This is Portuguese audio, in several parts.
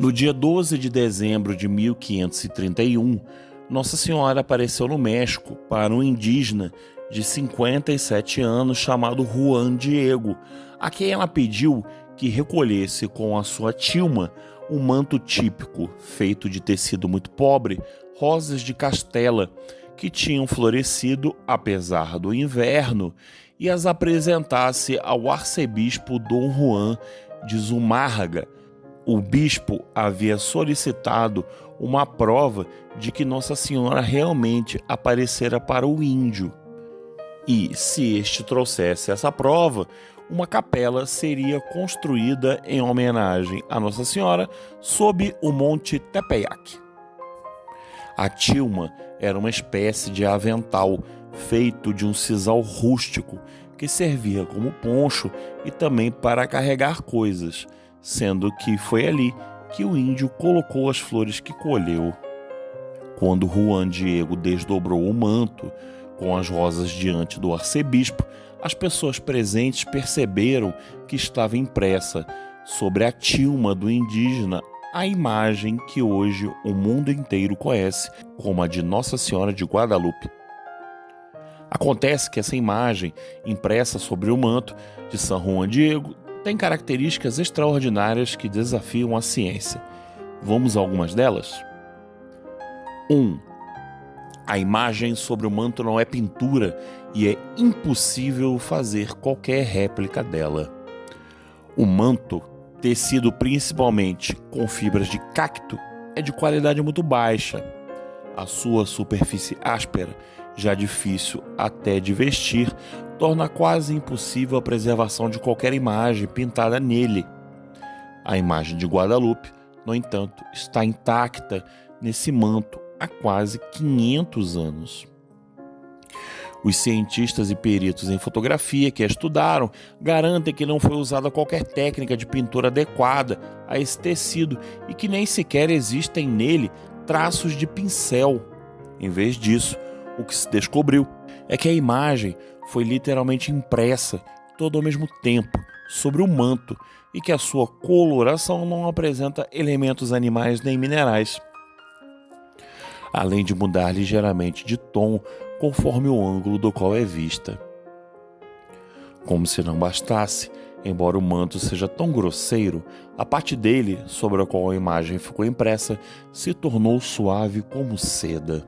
No dia 12 de dezembro de 1531, Nossa Senhora apareceu no México para um indígena de 57 anos chamado Juan Diego, a quem ela pediu que recolhesse com a sua tilma um manto típico, feito de tecido muito pobre, rosas de castela, que tinham florescido apesar do inverno, e as apresentasse ao arcebispo Dom Juan de Zumárraga. O bispo havia solicitado uma prova de que Nossa Senhora realmente aparecera para o índio. E, se este trouxesse essa prova, uma capela seria construída em homenagem a Nossa Senhora sob o Monte Tepeyac. A tilma era uma espécie de avental feito de um sisal rústico que servia como poncho e também para carregar coisas, sendo que foi ali que o índio colocou as flores que colheu. Quando Juan Diego desdobrou o manto com as rosas diante do arcebispo, as pessoas presentes perceberam que estava impressa sobre a tilma do indígena a imagem que hoje o mundo inteiro conhece como a de Nossa Senhora de Guadalupe. Acontece que essa imagem, impressa sobre o manto de São Juan Diego, tem características extraordinárias que desafiam a ciência. Vamos a algumas delas? 1. A imagem sobre o manto não é pintura e é impossível fazer qualquer réplica dela. O manto, tecido principalmente com fibras de cacto, é de qualidade muito baixa. A sua superfície áspera, já difícil até de vestir, torna quase impossível a preservação de qualquer imagem pintada nele. A imagem de Guadalupe, no entanto, está intacta nesse manto há quase 500 anos. Os cientistas e peritos em fotografia que a estudaram garantem que não foi usada qualquer técnica de pintura adequada a esse tecido e que nem sequer existem nele traços de pincel. Em vez disso, o que se descobriu é que a imagem foi literalmente impressa todo ao mesmo tempo sobre o manto e que a sua coloração não apresenta elementos animais nem minerais, além de mudar ligeiramente de tom conforme o ângulo do qual é vista. Como se não bastasse, embora o manto seja tão grosseiro, a parte dele sobre a qual a imagem ficou impressa se tornou suave como seda.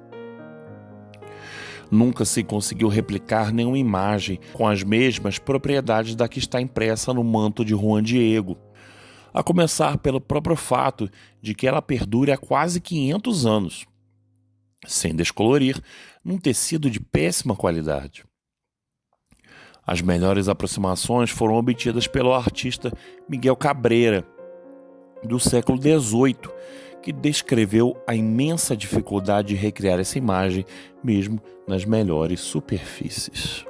Nunca se conseguiu replicar nenhuma imagem com as mesmas propriedades da que está impressa no manto de Juan Diego, a começar pelo próprio fato de que ela perdure há quase 500 anos, sem descolorir, num tecido de péssima qualidade. As melhores aproximações foram obtidas pelo artista Miguel Cabrera, do século XVIII, que descreveu a imensa dificuldade de recriar essa imagem, mesmo nas melhores superfícies.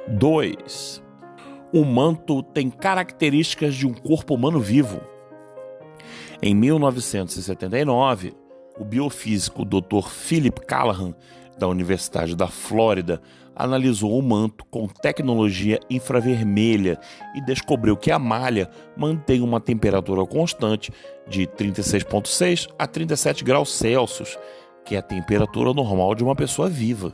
2. O manto tem características de um corpo humano vivo. Em 1979, o biofísico Dr. Philip Callahan, da Universidade da Flórida, analisou o manto com tecnologia infravermelha e descobriu que a malha mantém uma temperatura constante de 36,6 a 37 graus Celsius, que é a temperatura normal de uma pessoa viva.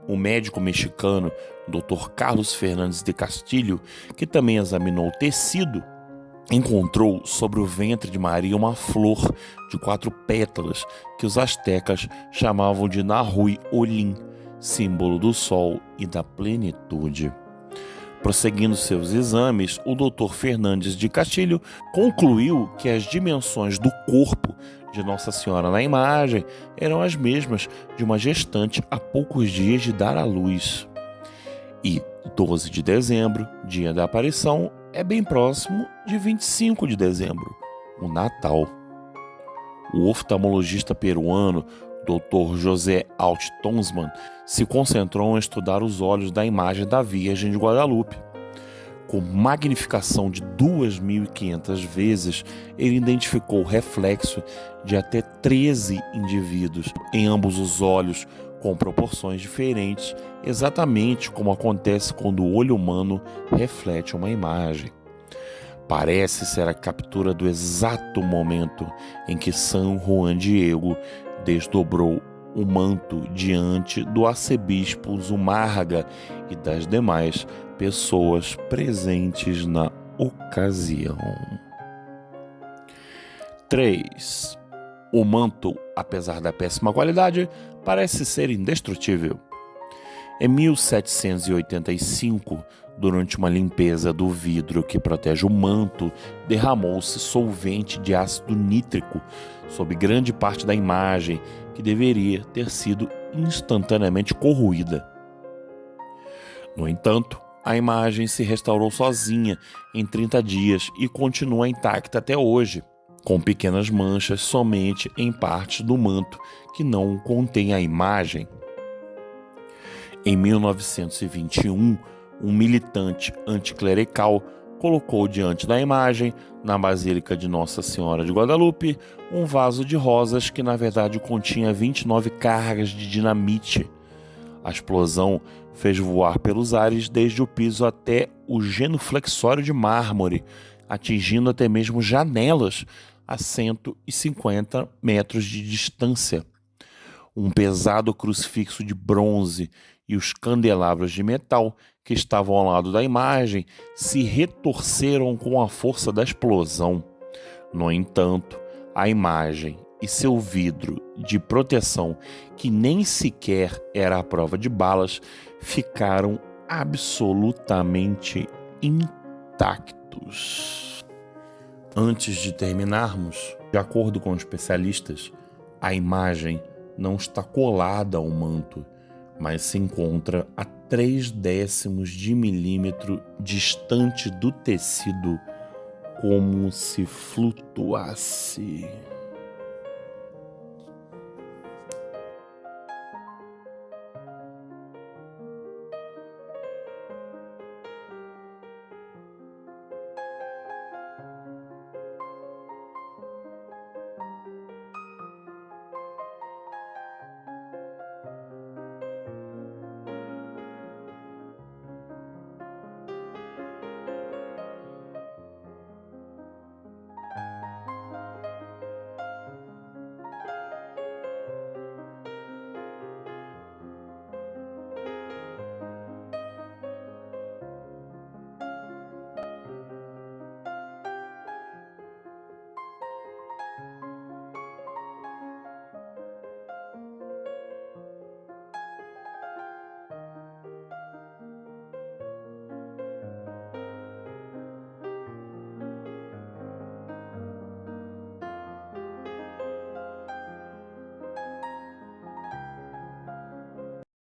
O médico mexicano Dr. Carlos Fernandes de Castillo, que também examinou o tecido, encontrou sobre o ventre de Maria uma flor de 4 pétalas que os astecas chamavam de Nahui Olim, símbolo do sol e da plenitude. Prosseguindo seus exames, o Dr. Fernandes de Castilho concluiu que as dimensões do corpo de Nossa Senhora na imagem eram as mesmas de uma gestante há poucos dias de dar à luz. E 12 de dezembro, dia da aparição, é bem próximo de 25 de dezembro, o Natal. O oftalmologista peruano Dr. José Alt Tonsman se concentrou em estudar os olhos da imagem da Virgem de Guadalupe. Com magnificação de 2.500 vezes, ele identificou o reflexo de até 13 indivíduos em ambos os olhos, com proporções diferentes, exatamente como acontece quando o olho humano reflete uma imagem. Parece ser a captura do exato momento em que San Juan Diego desdobrou o manto diante do arcebispo Zumárraga e das demais pessoas presentes na ocasião. 3. O manto, apesar da péssima qualidade, parece ser indestrutível. Em 1785, durante uma limpeza do vidro que protege o manto, derramou-se solvente de ácido nítrico sobre grande parte da imagem, que deveria ter sido instantaneamente corroída. No entanto, a imagem se restaurou sozinha em 30 dias e continua intacta até hoje, com pequenas manchas somente em partes do manto que não contém a imagem. Em 1921, um militante anticlerical colocou diante da imagem, na Basílica de Nossa Senhora de Guadalupe, um vaso de rosas que na verdade continha 29 cargas de dinamite. A explosão fez voar pelos ares desde o piso até o genuflexório de mármore, atingindo até mesmo janelas a 150 metros de distância. Um pesado crucifixo de bronze e os candelabros de metal que estavam ao lado da imagem se retorceram com a força da explosão. No entanto, a imagem e seu vidro de proteção, que nem sequer era à prova de balas, ficaram absolutamente intactos. Antes de terminarmos, de acordo com especialistas, a imagem não está colada ao manto, mas se encontra a 0,3 de milímetro distante do tecido, como se flutuasse.